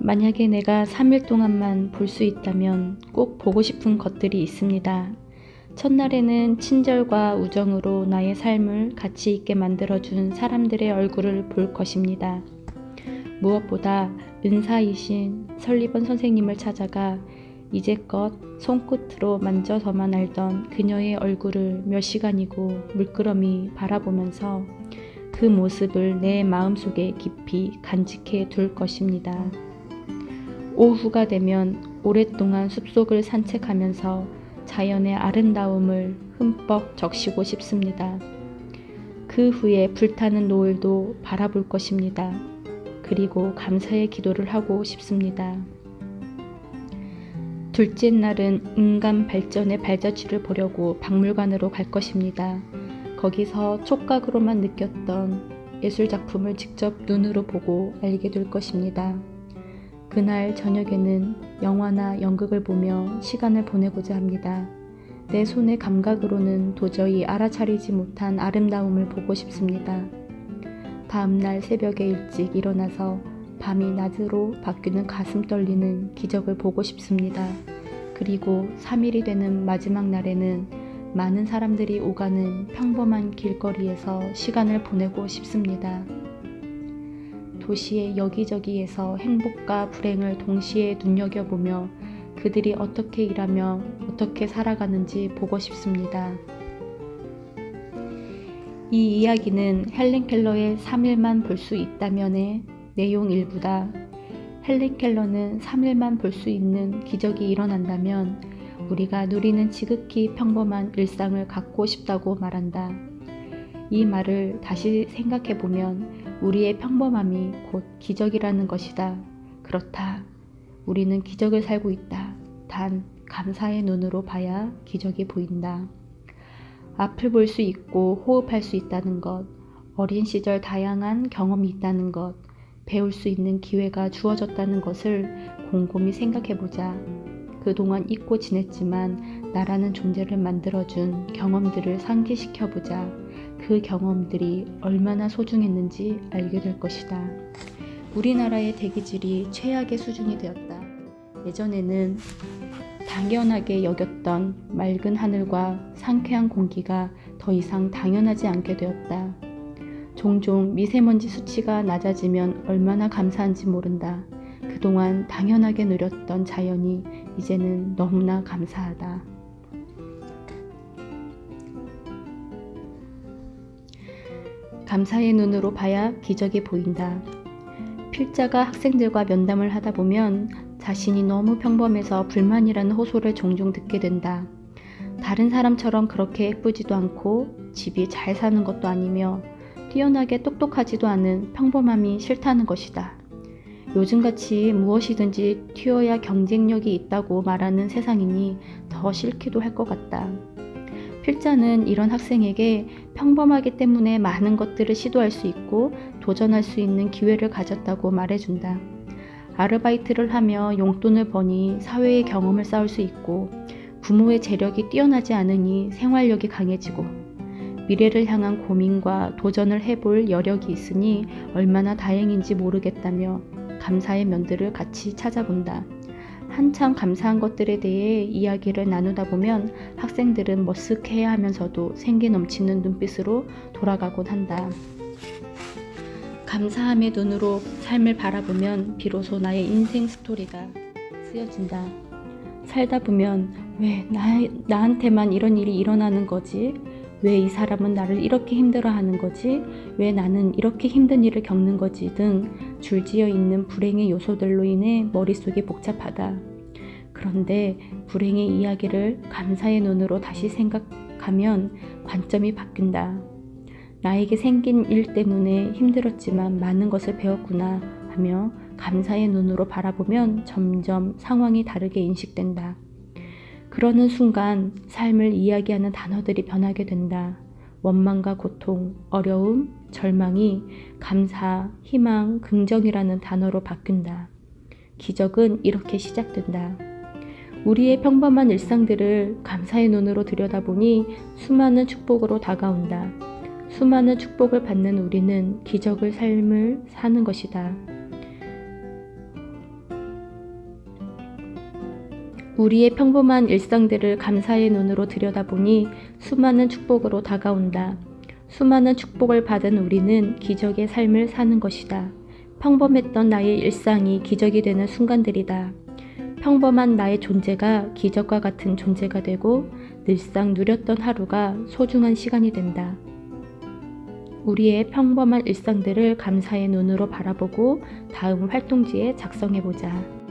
만약에 내가 3일 동안만 볼 수 있다면 꼭 보고 싶은 것들이 있습니다. 첫날에는 친절과 우정으로 나의 삶을 가치 있게 만들어준 사람들의 얼굴을 볼 것입니다. 무엇보다 은사이신 설리번 선생님을 찾아가 이제껏 손끝으로 만져서만 알던 그녀의 얼굴을 몇 시간이고 물끄러미 바라보면서 그 모습을 내 마음속에 깊이 간직해 둘 것입니다. 오후가 되면 오랫동안 숲속을 산책하면서 자연의 아름다움을 흠뻑 적시고 싶습니다. 그 후에 불타는 노을도 바라볼 것입니다. 그리고 감사의 기도를 하고 싶습니다. 둘째 날은 인간 발전의 발자취를 보려고 박물관으로 갈 것입니다. 거기서 촉각으로만 느꼈던 예술작품을 직접 눈으로 보고 알게 될 것입니다. 그날 저녁에는 영화나 연극을 보며 시간을 보내고자 합니다. 내 손의 감각으로는 도저히 알아차리지 못한 아름다움을 보고 싶습니다. 다음날 새벽에 일찍 일어나서 밤이 낮으로 바뀌는 가슴 떨리는 기적을 보고 싶습니다. 그리고 3일이 되는 마지막 날에는 많은 사람들이 오가는 평범한 길거리에서 시간을 보내고 싶습니다. 도시의 여기저기에서 행복과 불행을 동시에 눈여겨보며 그들이 어떻게 일하며 어떻게 살아가는지 보고 싶습니다. 이 이야기는 헬렌 켈러의 3일만 볼 수 있다면의 내용 일부다. 헬렌 켈러는 3일만 볼 수 있는 기적이 일어난다면 우리가 누리는 지극히 평범한 일상을 갖고 싶다고 말한다. 이 말을 다시 생각해보면 우리의 평범함이 곧 기적이라는 것이다. 그렇다. 우리는 기적을 살고 있다. 단 감사의 눈으로 봐야 기적이 보인다. 앞을 볼 수 있고 호흡할 수 있다는 것, 어린 시절 다양한 경험이 있다는 것, 배울 수 있는 기회가 주어졌다는 것을 곰곰이 생각해보자. 그동안 잊고 지냈지만 나라는 존재를 만들어준 경험들을 상기시켜보자. 그 경험들이 얼마나 소중했는지 알게 될 것이다. 우리나라의 대기질이 최악의 수준이 되었다. 예전에는 당연하게 여겼던 맑은 하늘과 상쾌한 공기가 더 이상 당연하지 않게 되었다. 종종 미세먼지 수치가 낮아지면 얼마나 감사한지 모른다. 그동안 당연하게 누렸던 자연이 이제는 너무나 감사하다. 감사의 눈으로 봐야 기적이 보인다. 필자가 학생들과 면담을 하다 보면 자신이 너무 평범해서 불만이라는 호소를 종종 듣게 된다. 다른 사람처럼 그렇게 예쁘지도 않고 집이 잘 사는 것도 아니며 뛰어나게 똑똑하지도 않은 평범함이 싫다는 것이다. 요즘같이 무엇이든지 튀어야 경쟁력이 있다고 말하는 세상이니 더 싫기도 할 것 같다. 필자는 이런 학생에게 평범하기 때문에 많은 것들을 시도할 수 있고 도전할 수 있는 기회를 가졌다고 말해준다. 아르바이트를 하며 용돈을 버니 사회의 경험을 쌓을 수 있고 부모의 재력이 뛰어나지 않으니 생활력이 강해지고 미래를 향한 고민과 도전을 해볼 여력이 있으니 얼마나 다행인지 모르겠다며 감사의 면들을 같이 찾아본다. 한참 감사한 것들에 대해 이야기를 나누다 보면 학생들은 머쓱해야 하면서도 생기 넘치는 눈빛으로 돌아가곤 한다. 감사함의 눈으로 삶을 바라보면 비로소 나의 인생 스토리가 쓰여진다. 살다 보면 왜 나한테만 이런 일이 일어나는 거지? 왜 이 사람은 나를 이렇게 힘들어하는 거지? 왜 나는 이렇게 힘든 일을 겪는 거지? 등 줄지어 있는 불행의 요소들로 인해 머릿속이 복잡하다. 그런데 불행의 이야기를 감사의 눈으로 다시 생각하면 관점이 바뀐다. 나에게 생긴 일 때문에 힘들었지만 많은 것을 배웠구나 하며 감사의 눈으로 바라보면 점점 상황이 다르게 인식된다. 그러는 순간 삶을 이야기하는 단어들이 변하게 된다. 원망과 고통, 어려움, 절망이 감사, 희망, 긍정이라는 단어로 바뀐다. 기적은 이렇게 시작된다. 우리의 평범한 일상들을 감사의 눈으로 들여다보니 수많은 축복으로 다가온다. 수많은 축복을 받는 우리는 기적의 삶을 사는 것이다. 우리의 평범한 일상들을 감사의 눈으로 들여다보니 수많은 축복으로 다가온다. 수많은 축복을 받은 우리는 기적의 삶을 사는 것이다. 평범했던 나의 일상이 기적이 되는 순간들이다. 평범한 나의 존재가 기적과 같은 존재가 되고 늘상 누렸던 하루가 소중한 시간이 된다. 우리의 평범한 일상들을 감사의 눈으로 바라보고 다음 활동지에 작성해보자.